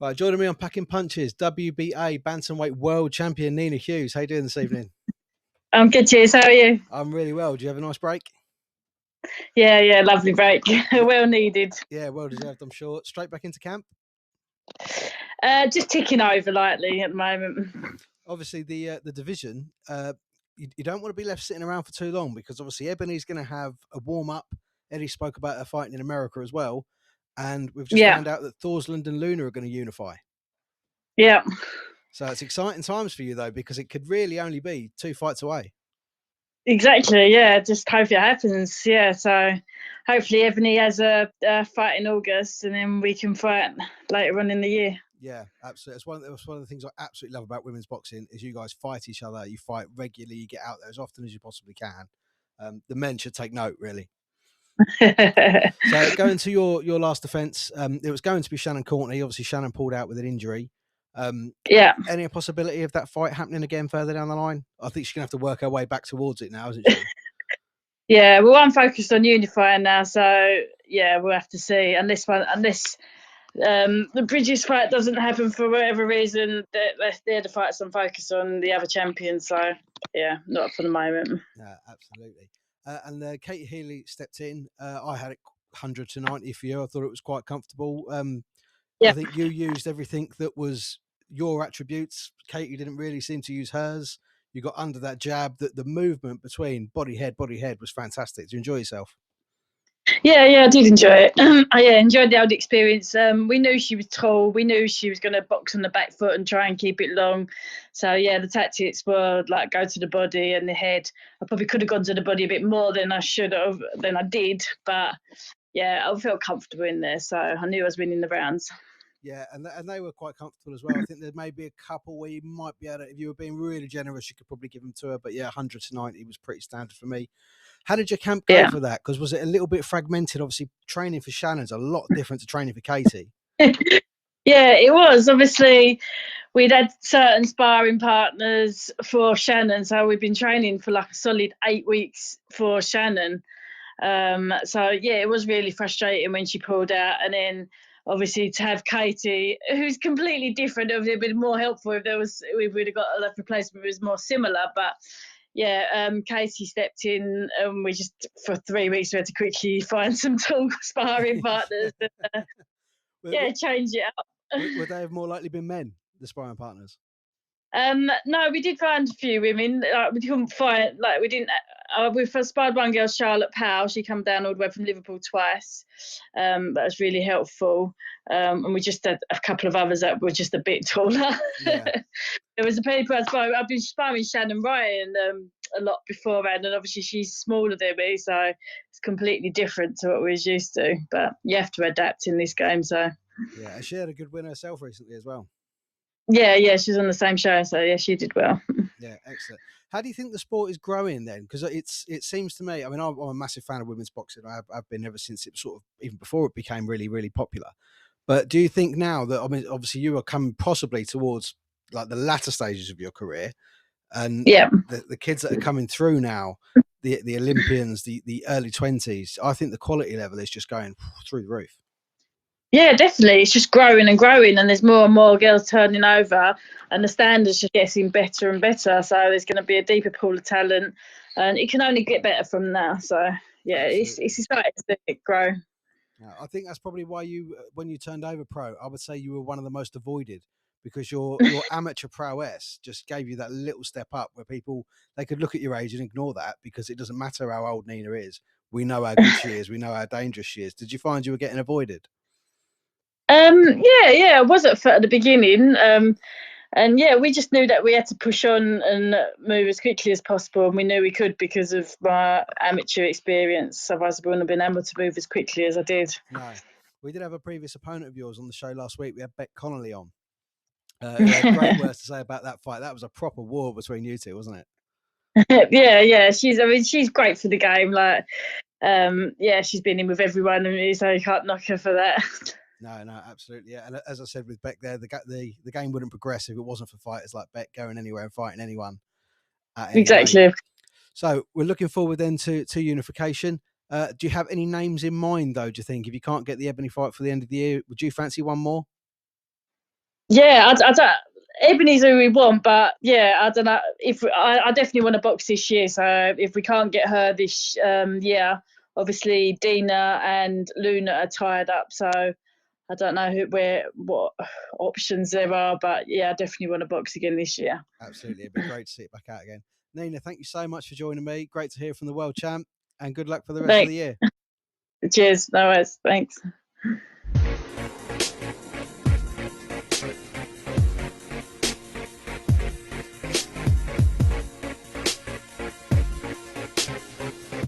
Right, joining me on Packing Punches, WBA Bantamweight World Champion Nina Hughes. How you doing this evening? I'm good, cheers. How are you? I'm really well. Do you have a nice break? Yeah, lovely break. Well needed. Yeah, well deserved, I'm sure. Straight back into camp? Just ticking over lightly at the moment. Obviously, the division, you don't want to be left sitting around for too long because obviously Ebanie's going to have a warm-up. Eddie spoke about her fighting in America as well. And we've just found out that Thorsland and Luna are going to unify. Yeah. So it's exciting times for you, though, because it could really only be 2 fights away. Exactly, yeah. Just hope it happens. Yeah, so hopefully Ebanie has a fight in August and then we can fight later on in the year. Yeah, absolutely. It's one of the things I absolutely love about women's boxing is you guys fight each other. You fight regularly. You get out there as often as you possibly can. The men should take note, really. So going to your last defence, it was going to be Shannon Courtney. Obviously, Shannon pulled out with an injury. Yeah. Any possibility of that fight happening again further down the line? I think she's going to have to work her way back towards it now, isn't she? Yeah, well, I'm focused on unifying now, so yeah, we'll have to see. Unless the Bridges fight doesn't happen for whatever reason, they're the fights I'm focused on, the other champions. So yeah, not for the moment. Yeah, absolutely. And Katie Healy stepped in. I had it 100 to 90 for you. I thought it was quite comfortable. I think you used everything that was your attributes. Katie didn't really seem to use hers. You got under that jab. That the movement between body head was fantastic. Did you enjoy yourself? Yeah, I did enjoy it. I enjoyed the old experience. We knew she was tall. We knew she was going to box on the back foot and try and keep it long. So yeah, the tactics were like go to the body and the head. I probably could have gone to the body a bit more than I should have, than I did. But yeah, I felt comfortable in there, so I knew I was winning the rounds. Yeah, and they were quite comfortable as well. I think there may be a couple where you might be able to, if you were being really generous, you could probably give them to her. But yeah, 100 to 90 was pretty standard for me. How did your camp go for that? Because was it a little bit fragmented? Obviously, training for Shannon's a lot different to training for Katie. Yeah, it was. Obviously, we'd had certain sparring partners for Shannon, so we'd been training for like a solid 8 weeks for Shannon. So yeah, it was really frustrating when she pulled out, and then obviously to have Katie, who's completely different. It would have been more helpful if we'd have got a replacement who was more similar. But yeah, Katie stepped in, and we just for 3 weeks we had to quickly find some tall sparring partners. And, change it up. Would they have more likely been men, the sparring partners? No, we did find a few women. We couldn't find, like, we didn't. We first sparred one girl, Charlotte Powell. She came down all the way from Liverpool twice. That was really helpful. And we just had a couple of others that were just a bit taller. Yeah. There was a people I've been sparring Shannon Ryan a lot beforehand, and obviously she's smaller than me, so it's completely different to what we was used to. But you have to adapt in this game, so. Yeah, she had a good win herself recently as well. Yeah, she's on the same show, so yeah, she did well. Yeah, excellent. How do you think the sport is growing then? Because it seems to me, I mean, I'm a massive fan of women's boxing. I've been ever since it sort of, even before it became really, really popular. But do you think now that, I mean, obviously you are coming possibly towards like the latter stages of your career, and the kids that are coming through now, the Olympians, the early 20s, I think the quality level is just going through the roof. Yeah, definitely. It's just growing and growing, and there's more and more girls turning over, and the standards just getting better and better. So there's going to be a deeper pool of talent, and it can only get better from now. So yeah, it's exciting to see it grow. I think that's probably why you, when you turned over pro, I would say you were one of the most avoided, because your amateur prowess just gave you that little step up where people, they could look at your age and ignore that because it doesn't matter how old Nina is. We know how good she is. We know how dangerous she is. Did you find you were getting avoided? Yeah, I was at the beginning. And yeah, we just knew that we had to push on and move as quickly as possible. And we knew we could because of my amateur experience. Otherwise, we wouldn't have been able to move as quickly as I did. No. We did have a previous opponent of yours on the show last week. We had Beck Connolly on. Who had great words to say about that fight. That was a proper war between you two, wasn't it? Yeah. She's great for the game. Like, she's been in with everyone, and so you can't knock her for that. No, absolutely. Yeah. And as I said with Beck there, the game wouldn't progress if it wasn't for fighters like Beck going anywhere and fighting anyone. Exactly. So we're looking forward then to unification. Do you have any names in mind, though, do you think? If you can't get the Ebanie fight for the end of the year, would you fancy one more? Yeah, I don't. Ebony's who we want, but yeah, I don't know if I definitely want to box this year. So if we can't get her this year, obviously Dina and Luna are tied up. So I don't know what options there are, but yeah, I definitely want to box again this year. Absolutely, it'd be great to see it back out again. Nina, thank you so much for joining me. Great to hear from the world champ, and good luck for the rest of the Thanks. year. Cheers. No worries. Thanks.